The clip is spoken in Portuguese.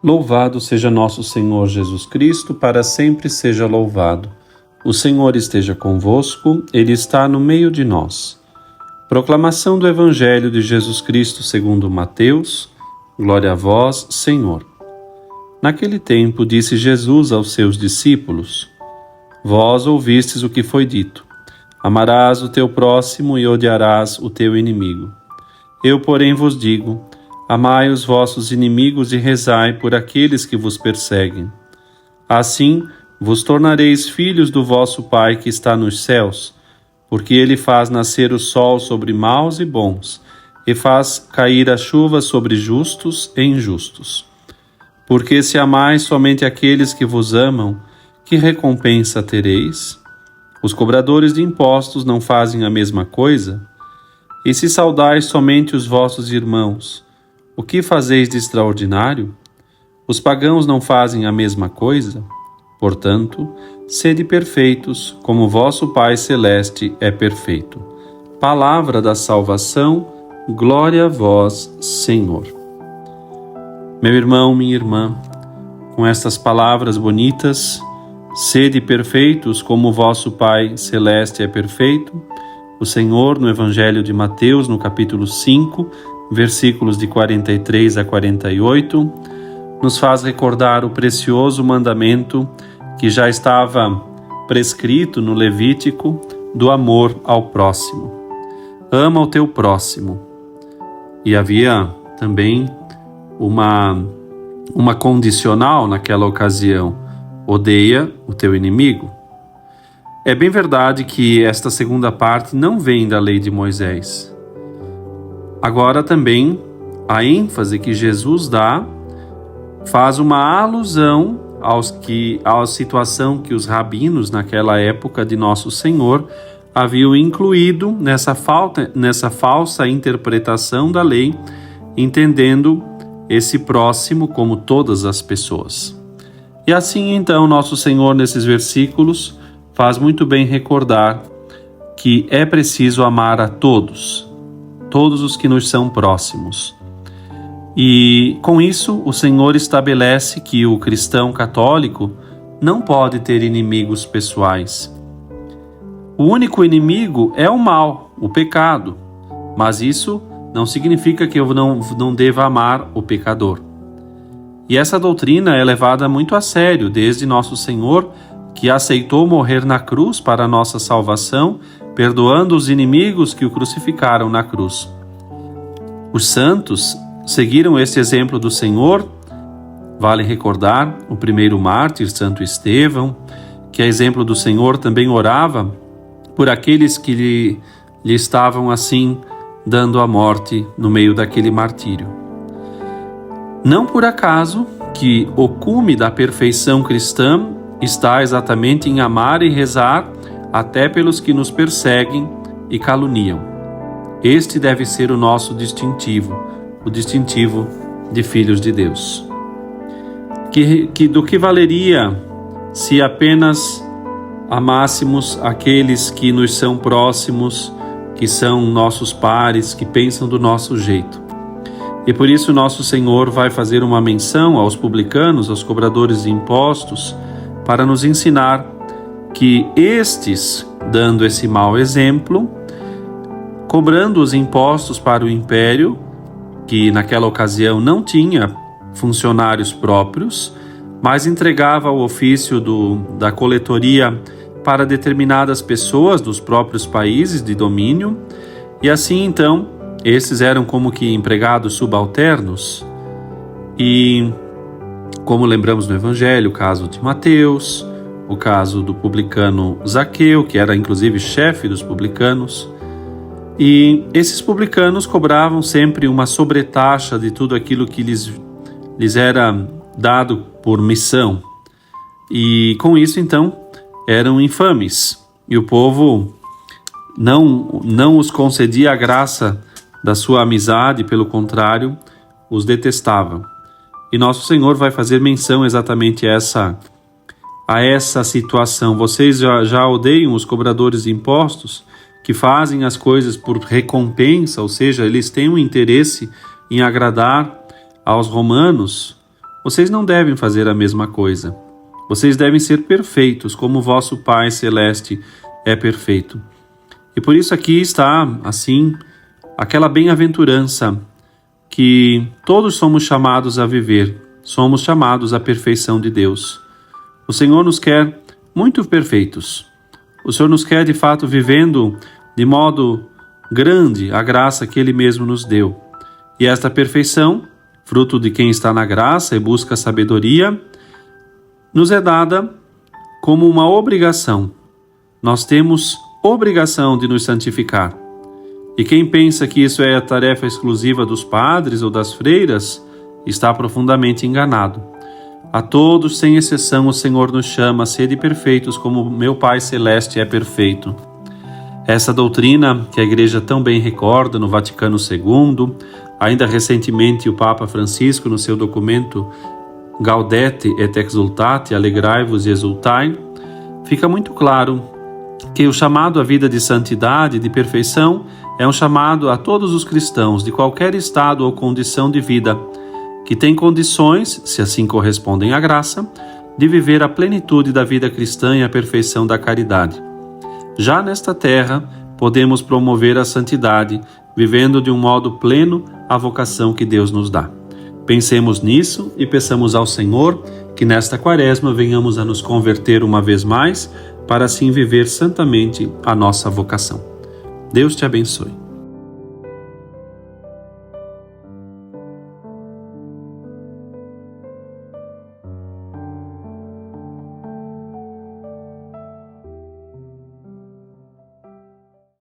Louvado seja nosso Senhor Jesus Cristo, para sempre seja louvado. O Senhor esteja convosco, Ele está no meio de nós. Proclamação do Evangelho de Jesus Cristo segundo Mateus. Glória a vós, Senhor. Naquele tempo disse Jesus aos seus discípulos: Vós ouvistes o que foi dito: amarás o teu próximo e odiarás o teu inimigo. Eu, porém, vos digo: amai os vossos inimigos e rezai por aqueles que vos perseguem. Assim vos tornareis filhos do vosso Pai que está nos céus, porque Ele faz nascer o sol sobre maus e bons, e faz cair a chuva sobre justos e injustos. Porque se amais somente aqueles que vos amam, que recompensa tereis? Os cobradores de impostos não fazem a mesma coisa? E se saudais somente os vossos irmãos, o que fazeis de extraordinário? Os pagãos não fazem a mesma coisa? Portanto, sede perfeitos, como vosso Pai Celeste é perfeito. Palavra da salvação, glória a vós, Senhor. Meu irmão, minha irmã, com estas palavras bonitas, sede perfeitos, como vosso Pai Celeste é perfeito, o Senhor, no Evangelho de Mateus, no capítulo 5, versículos de 43 a 48, nos faz recordar o precioso mandamento que já estava prescrito no Levítico do amor ao próximo. Ama o teu próximo. E havia também uma condicional naquela ocasião: odeia o teu inimigo. É bem verdade que esta segunda parte não vem da lei de Moisés. Agora também a ênfase que Jesus dá faz uma alusão à situação que os rabinos naquela época de Nosso Senhor haviam incluído nessa falsa interpretação da lei, entendendo esse próximo como todas as pessoas. E assim então Nosso Senhor nesses versículos faz muito bem recordar que é preciso amar a todos os que nos são próximos. E com isso o Senhor estabelece que o cristão católico não pode ter inimigos pessoais. O único inimigo é o mal, o pecado, mas isso não significa que eu não deva amar o pecador. E essa doutrina é levada muito a sério desde Nosso Senhor, que aceitou morrer na cruz para a nossa salvação, perdoando os inimigos que o crucificaram na cruz. Os santos seguiram este exemplo do Senhor. Vale recordar o primeiro mártir, Santo Estevão, que a exemplo do Senhor também orava por aqueles que lhe estavam assim dando a morte no meio daquele martírio. Não por acaso que o cume da perfeição cristã está exatamente em amar e rezar até pelos que nos perseguem e caluniam. Este deve ser o nosso distintivo, o distintivo de filhos de Deus. Do que valeria se apenas amássemos aqueles que nos são próximos, que são nossos pares, que pensam do nosso jeito? E por isso Nosso Senhor vai fazer uma menção aos publicanos, aos cobradores de impostos, para nos ensinar que estes, dando esse mau exemplo, cobrando os impostos para o império, que naquela ocasião não tinha funcionários próprios, mas entregava o ofício da coletoria para determinadas pessoas dos próprios países de domínio, e assim então esses eram como que empregados subalternos. E como lembramos no Evangelho, o caso de Mateus, o caso do publicano Zaqueu, que era inclusive chefe dos publicanos. E esses publicanos cobravam sempre uma sobretaxa de tudo aquilo que lhes era dado por missão. E com isso, então, eram infames. E o povo não os concedia a graça da sua amizade, pelo contrário, os detestava. E Nosso Senhor vai fazer menção exatamente a essa situação. Vocês já odeiam os cobradores de impostos, que fazem as coisas por recompensa, ou seja, eles têm um interesse em agradar aos romanos, vocês não devem fazer a mesma coisa. Vocês devem ser perfeitos, como vosso Pai Celeste é perfeito. E por isso aqui está, assim, aquela bem-aventurança que todos somos chamados a viver. Somos chamados à perfeição de Deus. O Senhor nos quer muito perfeitos. O Senhor nos quer, de fato, vivendo de modo grande a graça que Ele mesmo nos deu. E esta perfeição, fruto de quem está na graça e busca a sabedoria, nos é dada como uma obrigação. Nós temos obrigação de nos santificar. E quem pensa que isso é a tarefa exclusiva dos padres ou das freiras, está profundamente enganado. A todos, sem exceção, o Senhor nos chama a sede perfeitos como meu Pai Celeste é perfeito. Essa doutrina que a Igreja tão bem recorda no Vaticano II, ainda recentemente o Papa Francisco, no seu documento Gaudete et Exultate, alegrai-vos e exultai, fica muito claro que o chamado à vida de santidade, de perfeição, é um chamado a todos os cristãos, de qualquer estado ou condição de vida, que têm condições, se assim correspondem à graça, de viver a plenitude da vida cristã e a perfeição da caridade. Já nesta terra, podemos promover a santidade, vivendo de um modo pleno a vocação que Deus nos dá. Pensemos nisso e peçamos ao Senhor que nesta quaresma venhamos a nos converter uma vez mais, para assim viver santamente a nossa vocação. Deus te abençoe.